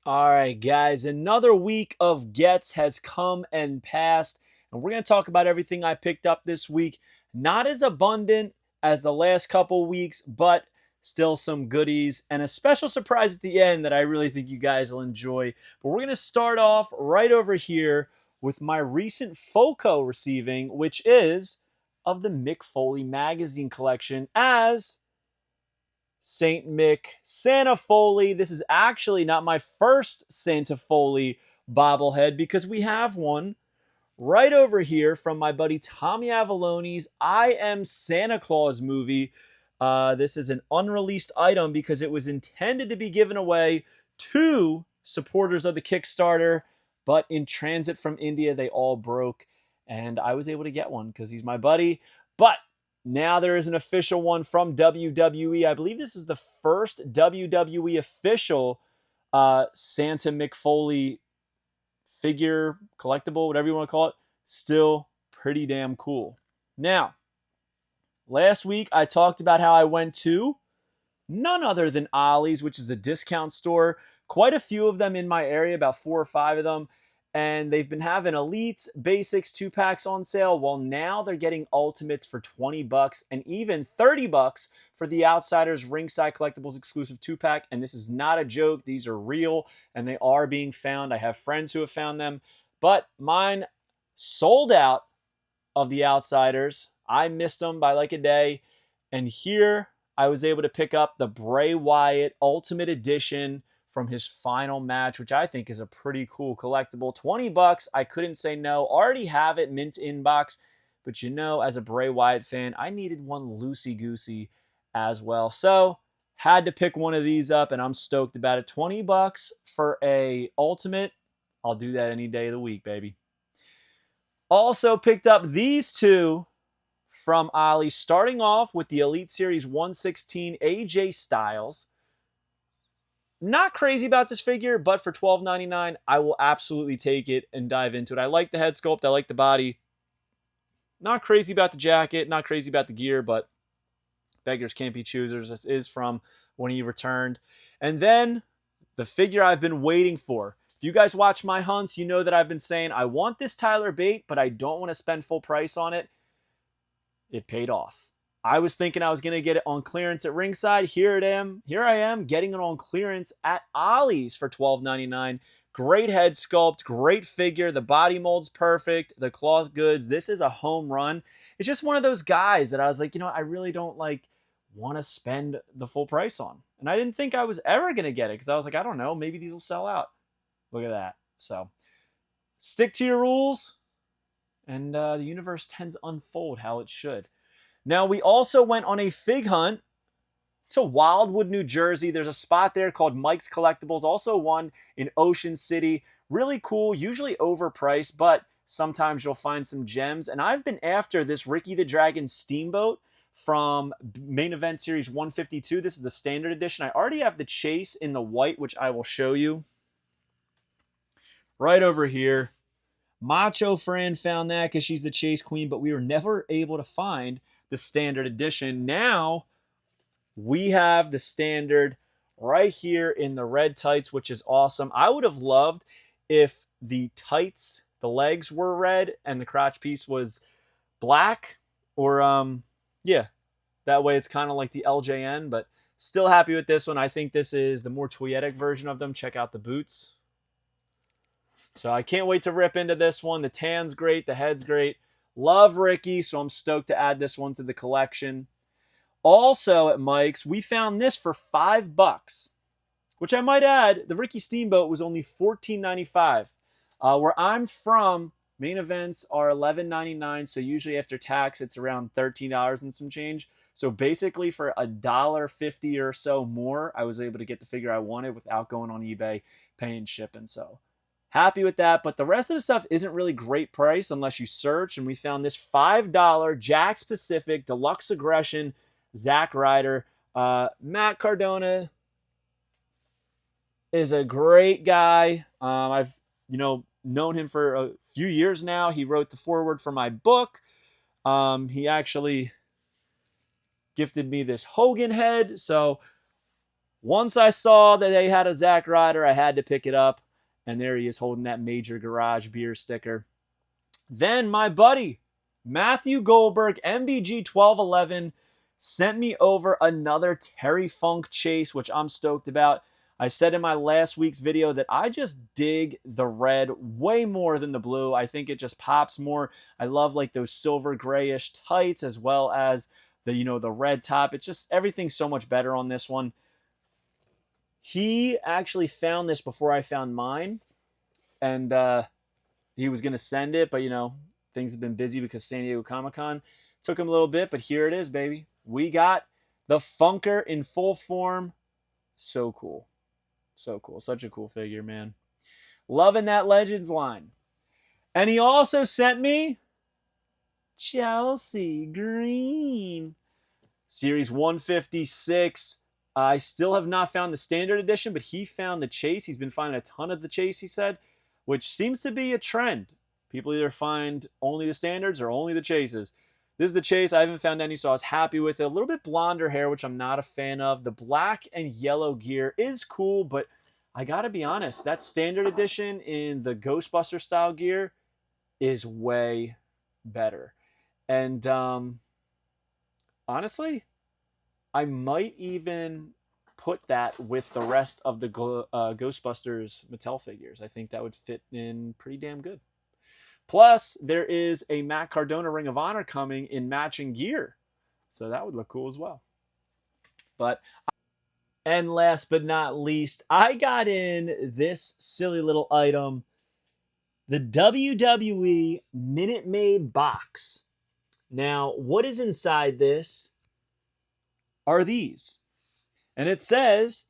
All right, guys, another week of gets has come and passed, and we're going to talk about everything I picked up this week. Not as abundant as the last couple weeks, but still some goodies and a special surprise at the end that I really think you guys will enjoy. But we're going to start off right over here with my recent FOCO receiving, which is of the Mick Foley magazine collection as Saint Mick Santa Foley. This is actually not my first Santa Foley bobblehead because we have one right over here from my buddy Tommy Avallone's I Am Santa Claus movie. This is an unreleased item because it was intended to be given away to supporters of the Kickstarter, but in transit from India, they all broke, and I was able to get one because he's my buddy. But now there is an official one from WWE. I believe this is the first WWE official Santa McFoley figure, collectible, whatever you want to call it. Still pretty damn cool. Now, last week I talked about how I went to none other than Ollie's, which is a discount store. Quite a few of them in my area, about 4 or 5 of them. And they've been having Elites, Basics, 2-packs on sale. Well, now they're getting Ultimates for $20 and even $30 for the Outsiders Ringside Collectibles exclusive 2-pack. And this is not a joke. These are real and they are being found. I have friends who have found them. But mine sold out of the Outsiders. I missed them by like a day. And here I was able to pick up the Bray Wyatt Ultimate Edition from his final match, which I think is a pretty cool collectible. $20, I couldn't say no. Already have it, mint inbox. But you know, as a Bray Wyatt fan, I needed one loosey-goosey as well. So, had to pick one of these up, and I'm stoked about it. $20 for a Ultimate. I'll do that any day of the week, baby. Also picked up these two from Ollie, starting off with the Elite Series 116 AJ Styles. Not crazy about this figure, but for $12.99, I will absolutely take it and dive into it. I like the head sculpt. I like the body. Not crazy about the jacket. Not crazy about the gear, but beggars can't be choosers. This is from when he returned. And then the figure I've been waiting for. If you guys watch my hunts, you know that I've been saying, I want this Tyler Bate, but I don't want to spend full price on it. It paid off. I was thinking I was going to get it on clearance at Ringside. Here I am getting it on clearance at Ollie's for $12.99. Great head sculpt, great figure. The body mold's perfect. The cloth goods. This is a home run. It's just one of those guys that I was like, I really don't want to spend the full price on. And I didn't think I was ever going to get it because I was like, I don't know, maybe these will sell out. Look at that. So stick to your rules and the universe tends to unfold how it should. Now, we also went on a fig hunt to Wildwood, New Jersey. There's a spot there called Mike's Collectibles. Also one in Ocean City. Really cool, usually overpriced, but sometimes you'll find some gems. And I've been after this Ricky the Dragon Steamboat from Main Event Series 152. This is the standard edition. I already have the chase in the white, which I will show you. Right over here. Macho Fran found that because she's the chase queen, but we were never able to find the standard edition. Now we have the standard right here in the red tights, which is awesome. I would have loved if the tights, the legs were red and the crotch piece was black, or that way it's kind of like the LJN, but still happy with this one. I think this is the more toyetic version of them. Check out the boots. So I can't wait to rip into this one. The tan's great. The head's great. Love Ricky, so I'm stoked to add this one to the collection. Also at Mike's, we found this for $5, which I might add, the Ricky Steamboat was only $14.95. Where I'm from, main events are $11.99, so usually after tax, it's around $13 and some change. So basically for $1.50 or so more, I was able to get the figure I wanted without going on eBay, paying shipping. So happy with that, but the rest of the stuff isn't really great price unless you search, and we found this $5 Jakks Pacific Deluxe Aggression Zack Ryder. Matt Cardona is a great guy. I've known him for a few years now. He wrote the foreword for my book. He actually gifted me this Hogan head, so Once I saw that they had a Zack Ryder, I had to pick it up. And there he is holding that Major Garage beer sticker. Then my buddy, Matthew Goldberg, MBG 1211, sent me over another Terry Funk chase, which I'm stoked about. I said in my last week's video that I just dig the red way more than the blue. I think it just pops more. I love like those silver grayish tights as well as the, the red top. It's just everything's so much better on this one. He actually found this before I found mine, and he was going to send it, but things have been busy because San Diego Comic-Con took him a little bit, but here it is, baby. We got the Funker in full form. So cool. So cool. Such a cool figure, man. Loving that Legends line. And he also sent me Chelsea Green. Series 156. I still have not found the standard edition, but he found the chase. He's been finding a ton of the chase, he said, which seems to be a trend. People either find only the standards or only the chases. This is the chase. I haven't found any, so I was happy with it. A little bit blonder hair, which I'm not a fan of. The black and yellow gear is cool, but I got to be honest, that standard edition in the Ghostbuster style gear is way better. And honestly, I might even put that with the rest of the Ghostbusters Mattel figures. I think that would fit in pretty damn good. Plus, there is a Matt Cardona Ring of Honor coming in matching gear. So that would look cool as well. And last but not least, I got in this silly little item, the WWE Minute Maid box. Now, what is inside this are these. And it says,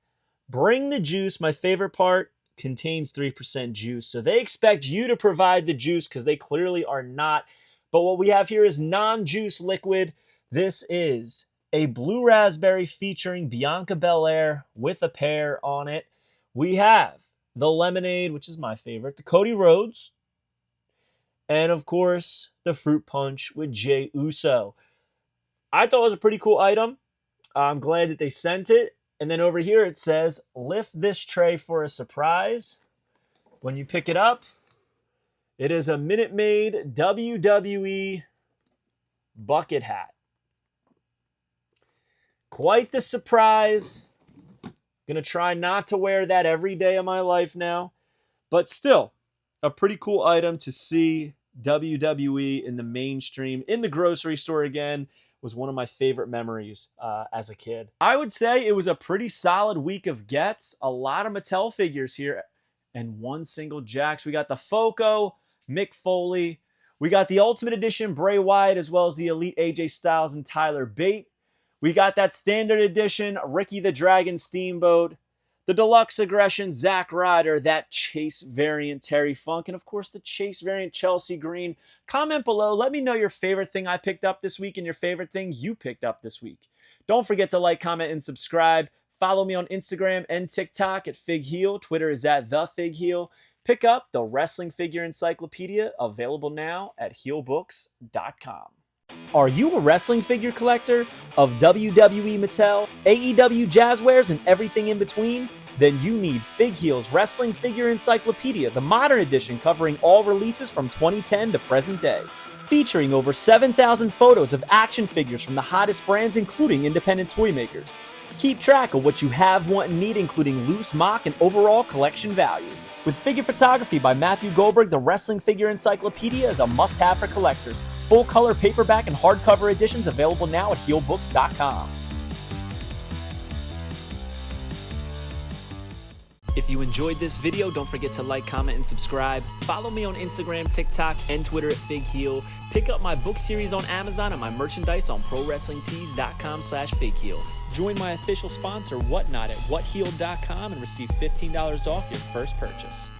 bring the juice, my favorite part, contains 3% juice. So they expect you to provide the juice because they clearly are not. But what we have here is non-juice liquid. This is a blue raspberry featuring Bianca Belair with a pear on it. We have the lemonade, which is my favorite, the Cody Rhodes, and of course the fruit punch with Jey Uso. I thought it was a pretty cool item. I'm glad that they sent it. And then over here it says, lift this tray for a surprise. When you pick it up, it is a Minute Maid WWE bucket hat. Quite the surprise. Gonna try not to wear that every day of my life now. But still, a pretty cool item to see WWE in the mainstream, in the grocery store again. Was one of my favorite memories as a kid. I would say it was a pretty solid week of gets. A lot of Mattel figures here and one single Jakks. We got the Foco, Mick Foley. We got the Ultimate Edition Bray Wyatt as well as the Elite AJ Styles and Tyler Bate. We got that Standard Edition Ricky the Dragon Steamboat. The Deluxe Aggression Zack Ryder, that Chase variant Terry Funk, and of course the Chase variant Chelsea Green. Comment below, let me know your favorite thing I picked up this week and your favorite thing you picked up this week. Don't forget to like, comment, and subscribe. Follow me on Instagram and TikTok at FigHeel. Twitter is at TheFigHeel. Pick up the Wrestling Figure Encyclopedia, available now at HeelBooks.com. Are you a wrestling figure collector of WWE Mattel, AEW Jazzwares, and everything in between? Then you need FigHeel's Wrestling Figure Encyclopedia, the modern edition covering all releases from 2010 to present day. Featuring over 7,000 photos of action figures from the hottest brands, including independent toy makers. Keep track of what you have, want, and need, including loose, mock, and overall collection value. With figure photography by Matthew Goldberg, the Wrestling Figure Encyclopedia is a must-have for collectors. Full-color paperback and hardcover editions available now at HeelBooks.com. If you enjoyed this video, don't forget to like, comment, and subscribe. Follow me on Instagram, TikTok, and Twitter at FigHeel. Pick up my book series on Amazon and my merchandise on ProWrestlingTees.com/FigHeel. Join my official sponsor, Whatnot, at WhatHeal.com and receive $15 off your first purchase.